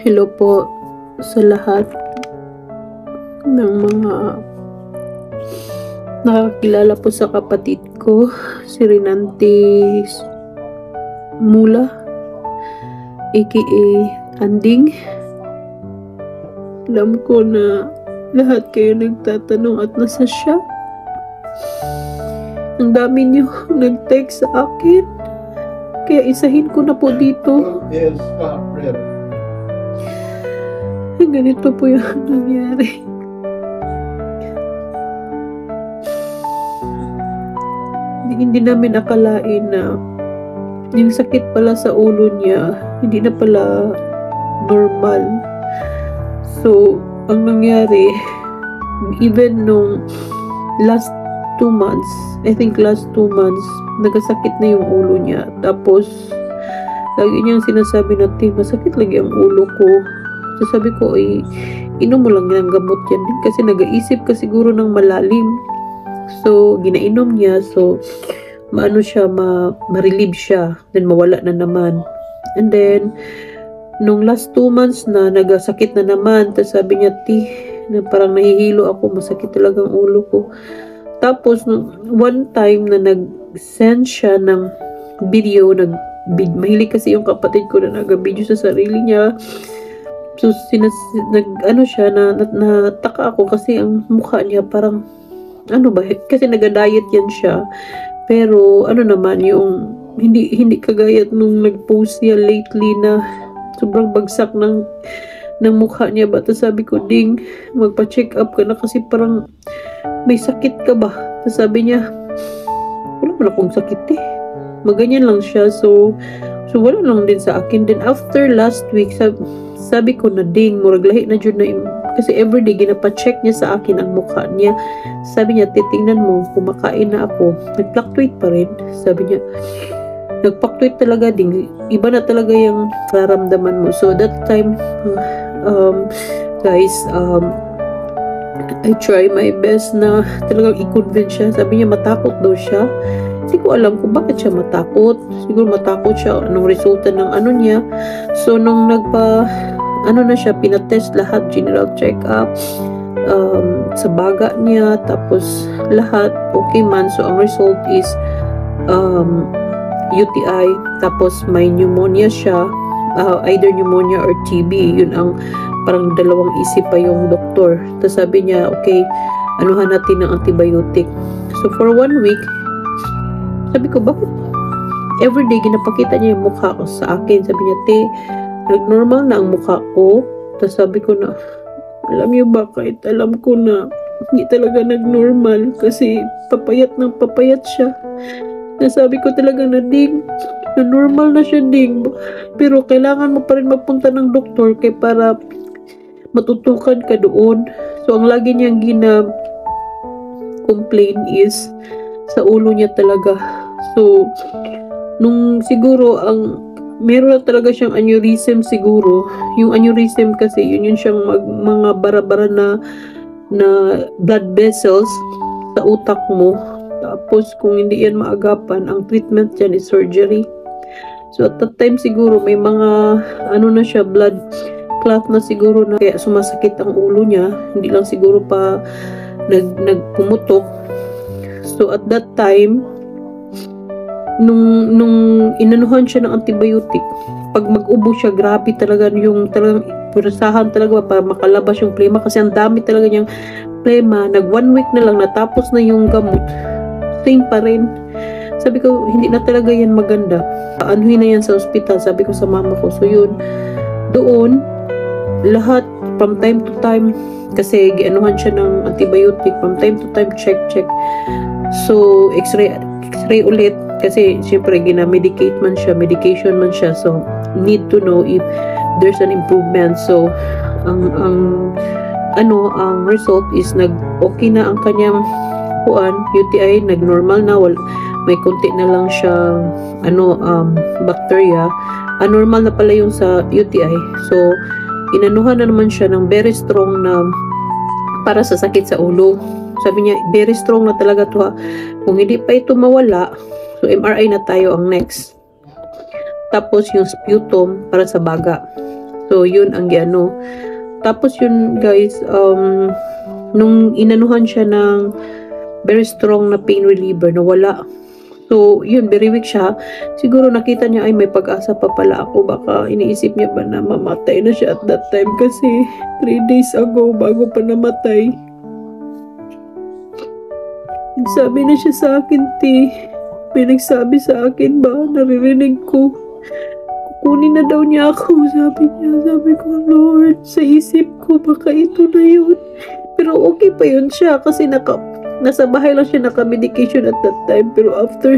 Hello po sa lahat ng mga nakakilala po sa kapatid ko, si Renante Mula, aka Anding. Alam ko na lahat kayo nagtatanong at nasa siya. Ang dami niyo nag-text sa akin, kaya isahin ko na po dito. Ganito po yung nangyari. Hindi namin akalain na yung sakit pala sa ulo niya hindi na pala normal. So ang nangyari, even nung last 2 months, I think last 2 months, nagkasakit na yung ulo niya. Tapos lagi niyang sinasabi na, masakit lagi ang ulo ko. So sabi ko, inom mo lang ng gamot yan. Kasi nag-iisip ka siguro ng malalim. So ginainom niya. So maano siya, ma-relieve siya. Then mawala na naman. And then nung last 2 months na, nagasakit na naman. Tapos sabi niya, na parang nahihilo ako. Masakit talaga ang ulo ko. Tapos one time na nag-send siya ng video, mahilig kasi yung kapatid ko na nag-video sa sarili niya. So, nataka ako kasi ang mukha niya parang, kasi nag-diet yan siya. Pero, naman, yung, hindi kagaya nung nag-post siya lately na sobrang bagsak ng mukha niya. Bata sabi ko, Ding, magpa-check up ka na kasi parang may sakit ka ba? Tapos sabi niya, wala man akong sakit Maganyan lang siya. So wala lang din sa akin. Then after last week, sabi ko na, Ding, murag lahi na dyan na kasi everyday ginapa-check niya sa akin ang mukha niya. Sabi niya, titingnan mo, kumakain na ako. Nag-fluctuate pa rin. Sabi niya, nag-fluctuate talaga, Ding. Iba na talaga yung nararamdaman mo. So that time, guys, I try my best na talagang i-convince siya. Sabi niya, matakot daw siya. Hindi ko alam kung bakit siya matakot. Siguro matakot siya anong resulta ng niya. So, nung na siya, pinatest lahat, general check-up, sa baga niya, tapos lahat, okay man. So, ang result is UTI, tapos may pneumonia siya, either pneumonia or TB. Yun ang parang dalawang isip pa yung doktor. Tapos sabi niya, okay, anuhan natin ng antibiotic. So, for 1 week, sabi ko, bakit? Everyday, ginapakita niya yung mukha ko sa akin. Sabi niya, nag-normal na ang mukha ko. Tapos sabi ko na, alam niyo ba, kahit alam ko na hindi talaga nag-normal kasi papayat ng papayat siya. Nasabi ko talaga na, Ding, na normal na siya, Ding. Pero kailangan mo pa rin magpunta ng doktor kay para matutukan ka doon. So, ang lagi niyang complain is sa ulo niya talaga. So, nung siguro, meron talaga siyang aneurysm siguro. Yung aneurysm kasi, yun siyang mga bara-bara na blood vessels sa utak mo. Tapos, kung hindi yan maagapan, ang treatment dyan is surgery. So, at that time siguro, may mga, na siya, blood clot na siguro na kaya sumasakit ang ulo niya. Hindi lang siguro pa nagpumutok. So, at that time, nung inanuhan siya ng antibiotic, pag mag-ubo siya, grabe talaga yung talagang purasahan talaga para makalabas yung plema kasi ang dami talaga niyang plema. Nag 1 week na lang, natapos na yung gamot. Same pa rin. Sabi ko, hindi na talaga yan maganda. Anuhin na yan sa ospital, sabi ko sa mama ko. So yun, doon, lahat, from time to time, kasi gianuhan siya ng antibiotic, from time to time, check. So, x-ray ulit, kasi syempre, medication man siya. So, need to know if there's an improvement. So, ang result is okay na ang kanyang UTI, nag-normal na, may konti na lang siyang bacteria. Anormal na pala yung sa UTI. So, inanuhan na naman siya ng very strong na para sa sakit sa ulo. Sabi niya, very strong na talaga to ha. Kung hindi pa ito mawala, so MRI na tayo ang next. tapos yung sputum para sa baga. So yun ang giano. Tapos yun guys, nung inanuhan siya ng very strong na pain reliever, nawala. So yun, very weak siya. Siguro nakita niya ay may pag-asa pa pala ako. Baka iniisip niya ba na mamatay na siya at that time, kasi 3 days ago bago pa namatay, nagsabi na siya sa akin, may nagsabi sa akin ba, naririnig ko, kukunin na daw niya ako, sabi niya. Sabi ko, Lord, sa isip ko baka ito na yun. Pero okay pa yun siya kasi nasa bahay lang siya, naka-medication at that time. Pero after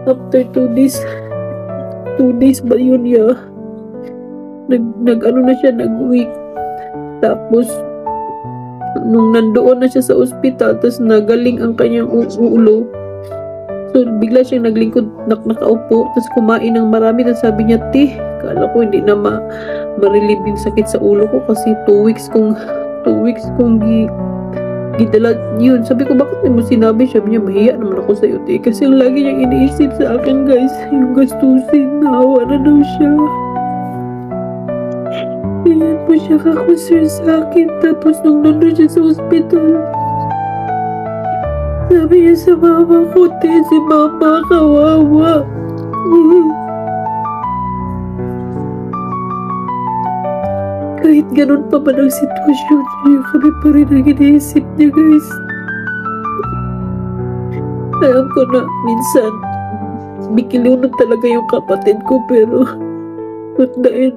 2 days ba yun niya, nag-ano na siya, nag-weak. Tapos nung nandoon na siya sa ospital, tapos nagaling ang kanyang ulo, so bigla siyang naglingkod, nakaupo, tapos kumain ng marami. Tapos sabi niya, kala ko hindi na ma-relieve yung sakit sa ulo ko kasi 2 weeks kong gidala yun. Sabi ko, bakit mo sinabi? Sabi niya, mahiya naman ako sa'yo, kasi ang lagi niyang iniisip sa akin guys, yung gastusin, naawa na daw siya. Ayan po siya ka-concern sa akin. Tapos nung nandun siya sa ospital, sabi niya sa mama ko, si mama kawawa. Kahit ganun pa man ang sitwasyon niya, kami pa rin ang iniisip niya guys. Alam ko na minsan bikiliw na talaga yung kapatid ko, pero dahil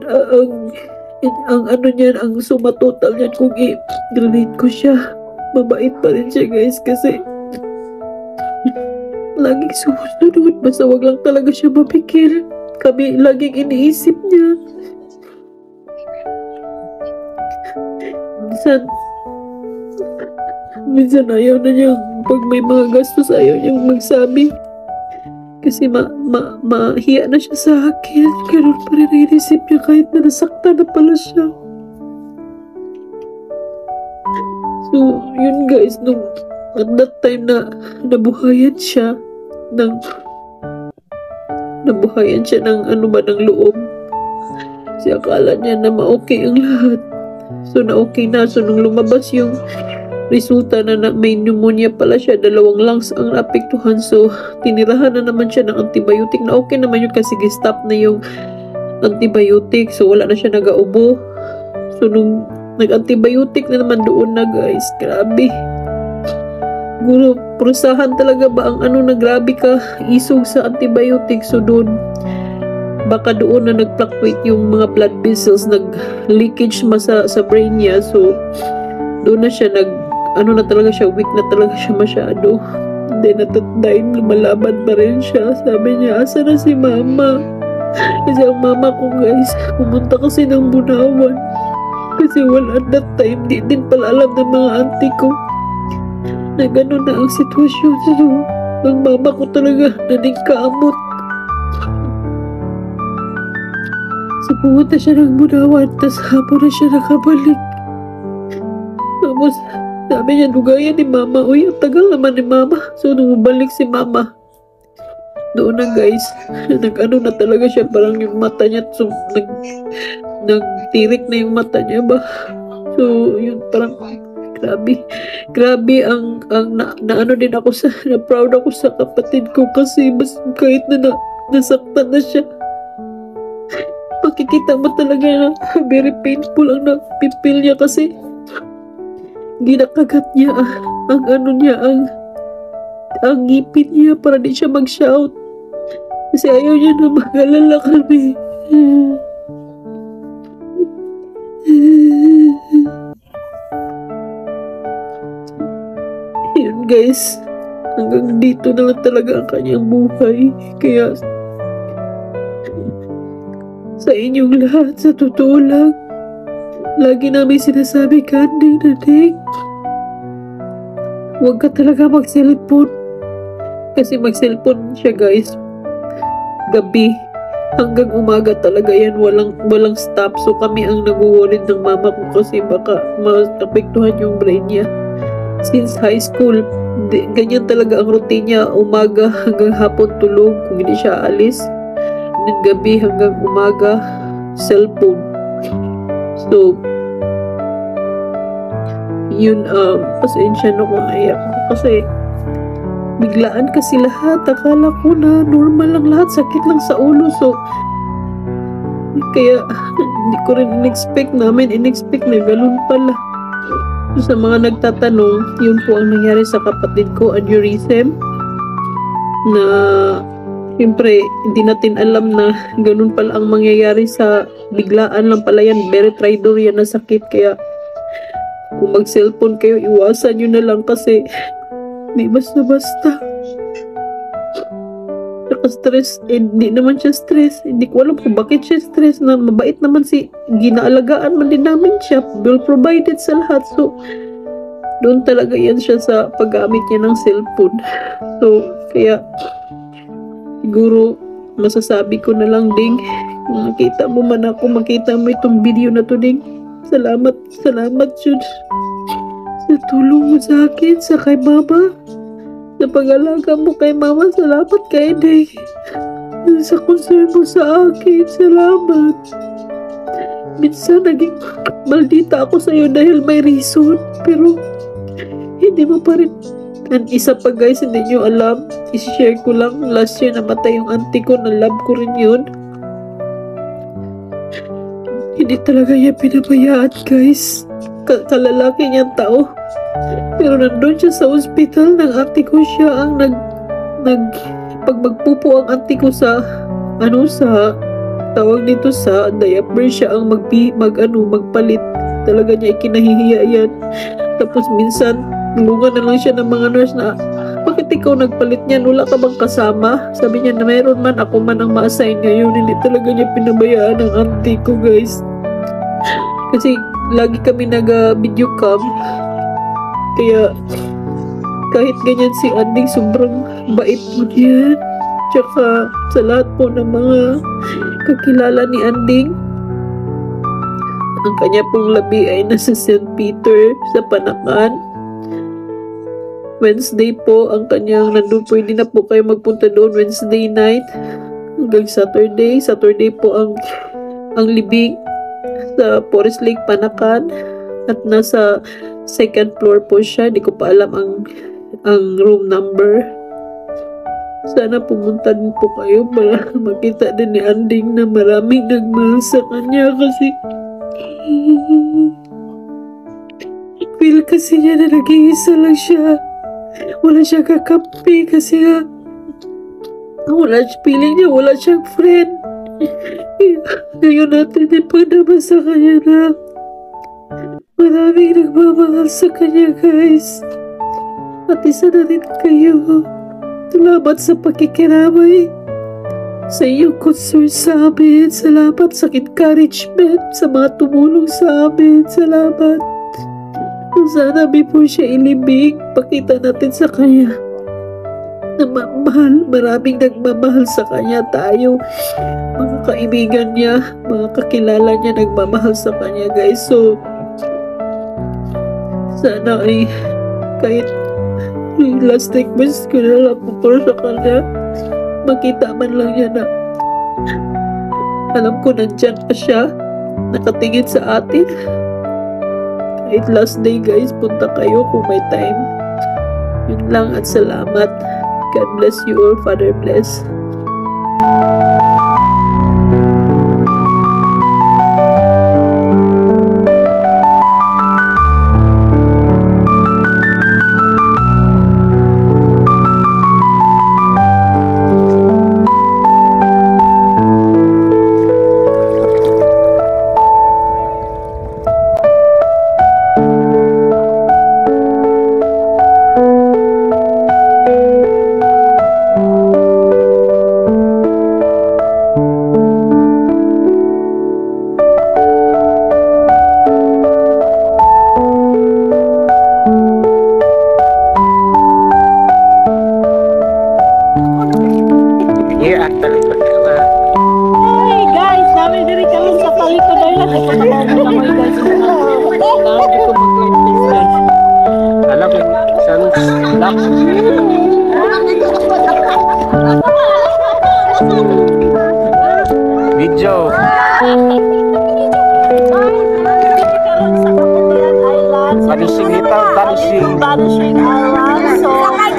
ang ano niyan, ang suma total niyan, kung i-relate ko siya, mabait pa rin siya guys, kasi laging sumusunod. Basta wag lang talaga siya mapikil. Kami laging iniisip niya. Minsan ayaw na niya, pag may mga gastos ayaw niyang magsabi. Kasi mahiya na siya sa akin. Ganun pa rin ang inisip niya kahit na nasaktan na pala siya. So, yun guys, at that time na nabuhayan siya ng ano ba, ng loob. Kasi akala niya na ma-okay ang lahat. So, na-okay na. So, nung lumabas yung resulta na may pneumonia pala siya, 2 lungs ang naapektuhan. So, tinirahan na naman siya ng antibiotic na okay naman yun kasi stop na yung antibiotic. So, wala na siya nagaubo. So, nung nag-antibiotic na naman doon na guys, grabe. Siguro, prusahan talaga ba ang ano na grabe ka isog sa antibiotic. So, doon, baka doon na nag-fluctuate yung mga blood vessels, nag-leakage sa brain niya. So, doon na siya na talaga siya, weak na talaga siya masyado. Then at that time, lumalaban pa rin siya. Sabi niya, asa na si mama? Kasi ang mama ko guys, pumunta kasi ng Bunawan. Kasi wala at that time, di din pala alam ng mga auntie ko na gano'n na ang sitwasyon. So, ang mama ko talaga naningkamot. So, pumunta siya ng Bunawan, tapos hapon na siya nakabalik. Tapos, sabi niya, dugayan ni mama. Uy, ang tagal naman ni mama. So, nung balik si mama, doon na guys, nag-ano na talaga siya, parang yung mata niya, so, nagtirik na yung mata niya ba. So, yun, parang, grabe ang ano din ako na proud ako sa kapatid ko kasi mas kahit na nasaktan na siya, makikita mo talaga na very painful ang napipil niya kasi ginakagat niya ang ano niya, ang ngipin niya para di siya mag-shout kasi ayaw niya na mag-alala kami. Yun guys, hanggang dito na lang talaga ang kanyang buhay. Kaya sa inyong lahat, sa totoo lang, lagi namin sinasabi, Candy, Nadik, huwag ka talaga mag-cellphone. Kasi mag-cellphone siya guys, gabi hanggang umaga talaga yan, walang stop. So kami ang nag-worried ng mama ko kasi baka ma-apektuhan yung brain niya. Since high school, ganyan talaga ang routine niya, umaga hanggang hapon tulog kung hindi siya alis, then gabi hanggang umaga cellphone. So yun, pasensya na kung naiyak ako kasi biglaan kasi lahat, akala ko na normal lang lahat, sakit lang sa ulo. So kaya hindi ko rin in-expect na ganun pala. So, sa mga nagtatanong, yun po ang nangyari sa kapatid ko, aneurysm, na siyempre hindi natin alam na ganun pala ang mangyayari, sa biglaan lang pala yan, very tridor yan na sakit. Kaya kung mag-cellphone kayo, iwasan nyo na lang kasi di basta-basta. Saka stress, hindi naman siya stress. Hindi ko alam kung bakit siya stress, na mabait naman si, ginaalagaan man din namin siya, well provided sa lahat. So doon talaga yan siya sa paggamit niya ng cellphone. So kaya siguro masasabi ko na lang, Ding, kung makita mo man ako, makita mo itong video na to, Ding, salamat yun sa tulong mo sa akin, sa kay mama, sa pag-alaga mo kay mama. Salamat kay Ding sa concern mo sa akin. Salamat. Minsan naging maldita ako sa'yo dahil may reason, pero hindi mo pa rin. And isa pa guys, hindi nyo alam, i-share ko lang, last year namatay yung auntie ko, na love ko rin yun. Hindi talaga niya pinabayaan guys, kalalaki niyang tao, pero nandun siya sa ospital ng auntie ko. Siya ang pag magpupo ang auntie ko sa sa tawag dito sa diaper, siya ang magpalit. Talaga niya ikinahihiya yan. Tapos minsan tulungan na lang siya ng mga nurse na, bakit ikaw nagpalit niyan, wala ka bang kasama? Sabi niya na mayroon man, ako man ang ma-assign ngayon. Hindi talaga niya pinabayaan ang auntie ko guys, kasi lagi kami nag-video cam. Kaya kahit ganyan si Anding, sobrang bait po niyan. Tsaka sa lahat po ng mga kakilala ni Anding, ang kanya pong labi ay nasa St. Peter sa Panakan. Wednesday po ang kanyang nandun po, hindi na po kayo magpunta doon Wednesday night hanggang Saturday po ang libing sa Forest Lake Panakan, at nasa second floor po siya. Hindi ko pa alam ang room number. Sana pumunta din po kayo para makita din ni Anding na maraming nagmahal sa kanya, kasi feel kasi niya na nag-iisa lang siya. Wala siya kakampi kasi feeling niya wala siyang friend. Ngayon natin ipagdama sa kanya na maraming nagmamahal sa kanya guys. At isa na rin kayo. Salamat sa pakikiramay, sa iyong concern sa amin. Salamat sa encouragement, sa mga tumulong sa amin. Salamat. Kung sana may po siya ilibing, pakita natin sa kanya na maraming nagmamahal sa kanya. Tayo, mga kaibigan niya, mga kakilala niya, nagmamahal sa kanya guys. So sana ay kahit yung last request ko na lang po sa kanya, makita man lang niya na alam ko nandyan pa siya, nakatingin sa atin. Kahit last day guys, punta kayo kung may time. Yun lang, at salamat. God bless you all. Father bless. video. Vanishing ito, vanishing. Vanishing Island. So,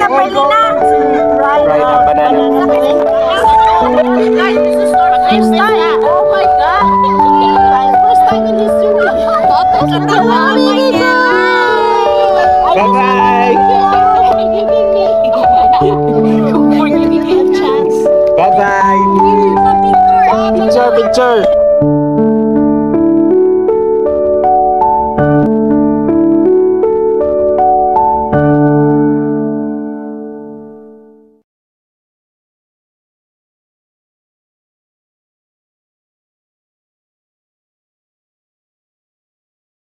we're going to ride Ride a banana. First time. Oh my God. First time in history. Bye-bye. Bye-bye. Picture, picture.